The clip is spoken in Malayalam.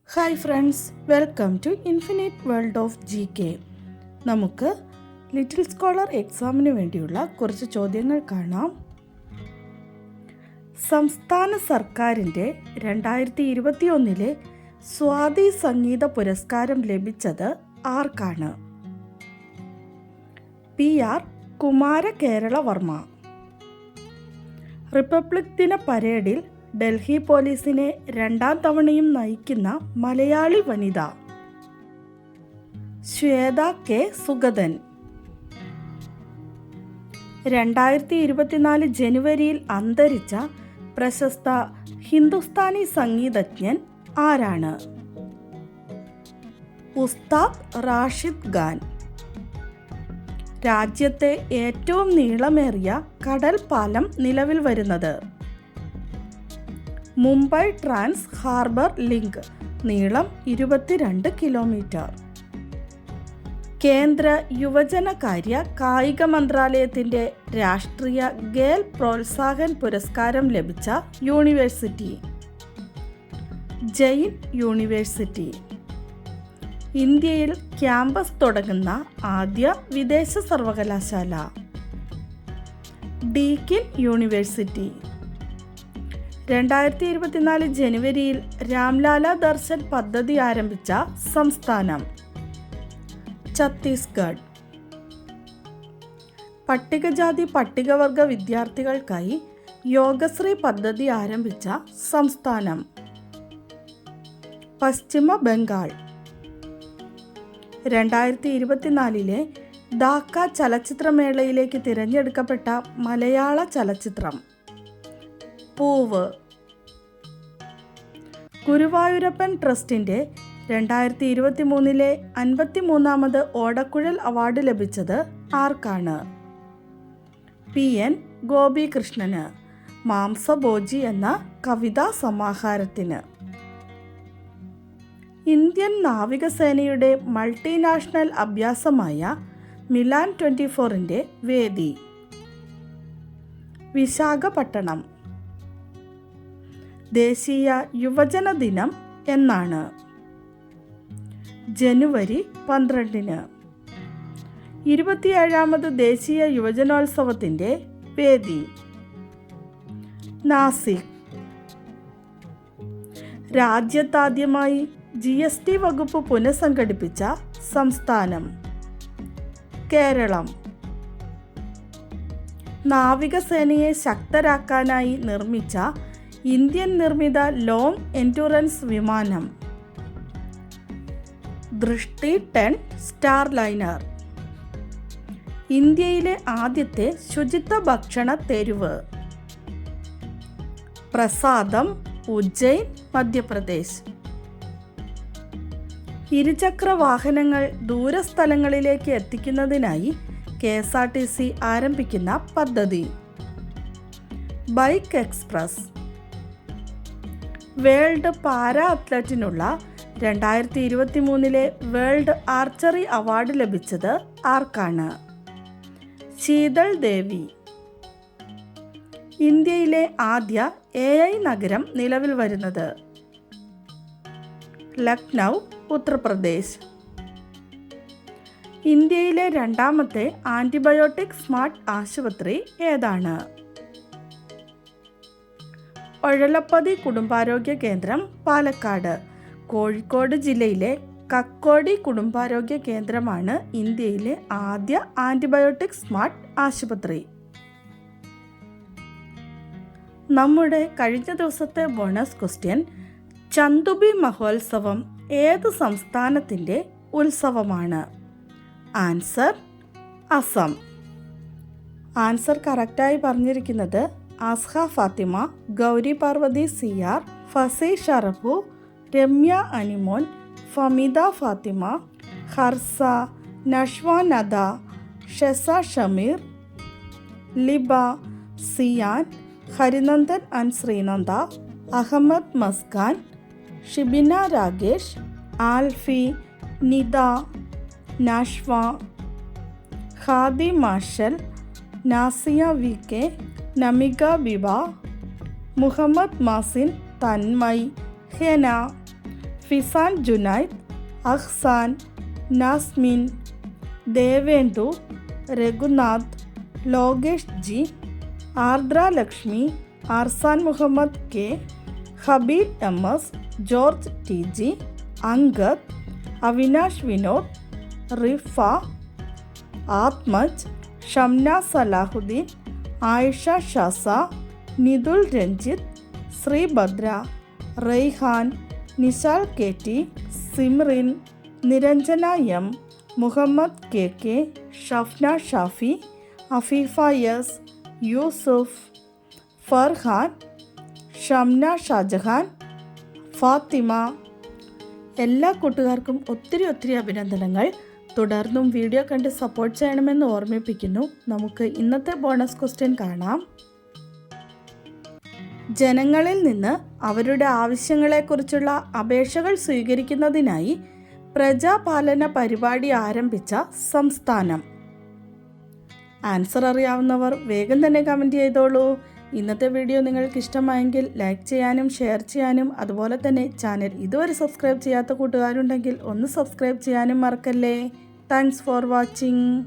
Hi friends, welcome to infinite world of GK. നമുക്ക് ലിറ്റിൽ സ്കോളർ എക്സാമിന് വേണ്ടിയുള്ള കുറച്ച് ചോദ്യങ്ങൾ കാണാം. സംസ്ഥാന സർക്കാരിൻ്റെ 2021 സ്വാതി സംഗീത പുരസ്കാരം ലഭിച്ചത് ആർക്കാണ്? PR കുമാരകേരളവർമ്മ. റിപ്പബ്ലിക് ദിന പരേഡിൽ ഡൽഹി പോലീസിനെ 2ാം തവണയും നയിക്കുന്ന മലയാളി വനിത ശ്വേത കെ സുഗതൻ. 2024 ജനുവരിയിൽ അന്തരിച്ച പ്രശസ്ത ഹിന്ദുസ്ഥാനി സംഗീതജ്ഞൻ ആരാണ്? ഉസ്താദ് റാഷിദ് ഖാൻ. രാജ്യത്തെ ഏറ്റവും നീളമേറിയ കടൽ പാലം നിലവിൽ വരുന്നത്? Mumbai trans harbour link. നീളം 22 കിലോമീറ്റർ. കേന്ദ്ര യുവജനകാര്യ കായിക മന്ത്രാലയത്തിൻ്റെ രാഷ്ട്രീയ ഖേൽ പ്രോത്സാഹൻ പുരസ്കാരം ലഭിച്ച യൂണിവേഴ്സിറ്റി? ജെയിൻ യൂണിവേഴ്സിറ്റി. ഇന്ത്യയിൽ ക്യാമ്പസ് തുടങ്ങുന്ന ആദ്യ വിദേശ സർവകലാശാല? Deakin university. 2024 ജനുവരിയിൽ രാംലാല ദർശൻ പദ്ധതി ആരംഭിച്ച സംസ്ഥാനം? ഛത്തീസ്ഗഡ്. പട്ടികജാതി പട്ടികവർഗ വിദ്യാർത്ഥികൾക്കായി യോഗശ്രീ പദ്ധതി ആരംഭിച്ച സംസ്ഥാനം? പശ്ചിമ ബംഗാൾ. 2024 ധാക്ക ചലച്ചിത്രമേളയിലേക്ക് തിരഞ്ഞെടുക്കപ്പെട്ട മലയാള ചലച്ചിത്രം? പൂവ്. ഗുരുവായൂരപ്പൻ ട്രസ്റ്റിൻ്റെ 2023 53ാമത് ഓടക്കുഴൽ അവാർഡ് ലഭിച്ചത് ആർക്കാണ്? PN ഗോപികൃഷ്ണന്. മാംസഭോജി എന്ന കവിതാ സമാഹാരത്തിന്. ഇന്ത്യൻ നാവികസേനയുടെ മൾട്ടിനാഷണൽ അഭ്യാസമായ മിലാൻ 24ൻ്റെ വേദി? വിശാഖപട്ടണം. ദേശീയ യുവജന ദിനം എന്നാണ്? ജനുവരി 12. 27ാമത് ദേശീയ യുവജനോത്സവത്തിൻ്റെ വേദി? നാസിക്. രാജ്യത്താദ്യമായി GST വകുപ്പ് പുനഃസംഘടിപ്പിച്ച സംസ്ഥാനം? കേരളം. നാവികസേനയെ ശക്തരാക്കാനായി നിർമ്മിച്ച ഇന്ത്യൻ നിർമ്മിത ലോങ് എൻഡ്യൂറൻസ് വിമാനം? ദൃഷ്ടി 10 സ്റ്റാർലൈനർ. ഇന്ത്യയിലെ ആദ്യത്തെ ശുചിത്വ ഭക്ഷണ തെരുവ്? പ്രസാദം, ഉജ്ജയിൻ, മധ്യപ്രദേശ്. ഇരുചക്ര വാഹനങ്ങൾ ദൂരസ്ഥലങ്ങളിലേക്ക് എത്തിക്കുന്നതിനായി KSRTC ആരംഭിക്കുന്ന പദ്ധതി? Bike express. വേൾഡ് പാരാ അത്ലറ്റിനുള്ള 2023 വേൾഡ് ആർച്ചറി അവാർഡ് ലഭിച്ചത് ആർക്കാണ്? ശീതൾ ദേവി. ഇന്ത്യയിലെ ആദ്യ AI നഗരം നിലവിൽ വരുന്നത്? ലക്നൗ, ഉത്തർപ്രദേശ്. ഇന്ത്യയിലെ 2ാമത്തെ ആൻറ്റിബയോട്ടിക് സ്മാർട്ട് ആശുപത്രി ഏതാണ്? ഒഴലപ്പതി കുടുംബാരോഗ്യ കേന്ദ്രം, പാലക്കാട്. കോഴിക്കോട് ജില്ലയിലെ കക്കോടി കുടുംബാരോഗ്യ കേന്ദ്രമാണ് ഇന്ത്യയിലെ ആദ്യ ആൻറ്റിബയോട്ടിക് സ്മാർട്ട് ആശുപത്രി. നമ്മുടെ കഴിഞ്ഞ ദിവസത്തെ ബോണസ് ക്വസ്റ്റ്യൻ: ചന്ദുബി മഹോത്സവം ഏത് സംസ്ഥാനത്തിൻ്റെ ഉത്സവമാണ്? ആൻസർ: അസം. ആൻസർ കറക്റ്റായി പറഞ്ഞിരിക്കുന്നത് Asha Fathima, Gauri Parvathi CR, Fasi Sharafu, Ramya Animon, Famida Fathima, Harsa, Nashwa Nada, Sheza Shameer, Liba, Siyan, Harinandan and Sreenanda, Ahammed Muskan, Shibina Ragesh, Alphy, Nida, Nashwa, Khadi Marshal, Nasiya VK, Namika Biba, Muhammad Mazin, Tanmay, Hena, Fizan Junaid, Ahsan, Nasmin, Devendu, Raghunath, Lokesh G, Ardra Lakshmi, Arsan Muhammad K, Habeeb M S, George T G, Angad, Avinash Vinod, Rifa, Athmaj, Shamna Salahuddin, Ayesha ഷാസ, നിതുൽ Ranjith, Sreebhadra, Raihan, Nishal K T, Simrin, Niranjana M, Muhammad K K, Shafna Shafi, Afeefa S, Yusuf, Farhan, Shamna Shajahan, Fathima. എല്ലാ കൂട്ടുകാർക്കും ഒത്തിരി അഭിനന്ദനങ്ങൾ. തുടർന്നും വീഡിയോ കണ്ട് സപ്പോർട്ട് ചെയ്യണമെന്ന് ഓർമ്മിപ്പിക്കുന്നു. നമുക്ക് ഇന്നത്തെ ബോണസ് ക്വസ്റ്റ്യൻ കാണാം. ജനങ്ങളിൽ നിന്ന് അവരുടെ ആവശ്യങ്ങളെക്കുറിച്ചുള്ള അപേക്ഷകൾ സ്വീകരിക്കുന്നതിനായി പ്രജാപാലന പരിപാടി ആരംഭിച്ച സംസ്ഥാനം. ആൻസർ അറിയാവുന്നവർ വേഗം തന്നെ കമൻറ്റ് ചെയ്തോളൂ. ഇന്നത്തെ വീഡിയോ നിങ്ങൾക്ക് ഇഷ്ടമായെങ്കിൽ ലൈക്ക് ചെയ്യാനും ഷെയർ ചെയ്യാനും അതുപോലെ തന്നെ ചാനൽ ഇതുവരെ സബ്സ്ക്രൈബ് ചെയ്യാത്ത കൂട്ടുകാരുണ്ടെങ്കിൽ ഒന്ന് സബ്സ്ക്രൈബ് ചെയ്യാനും മറക്കല്ലേ. Thanks for watching.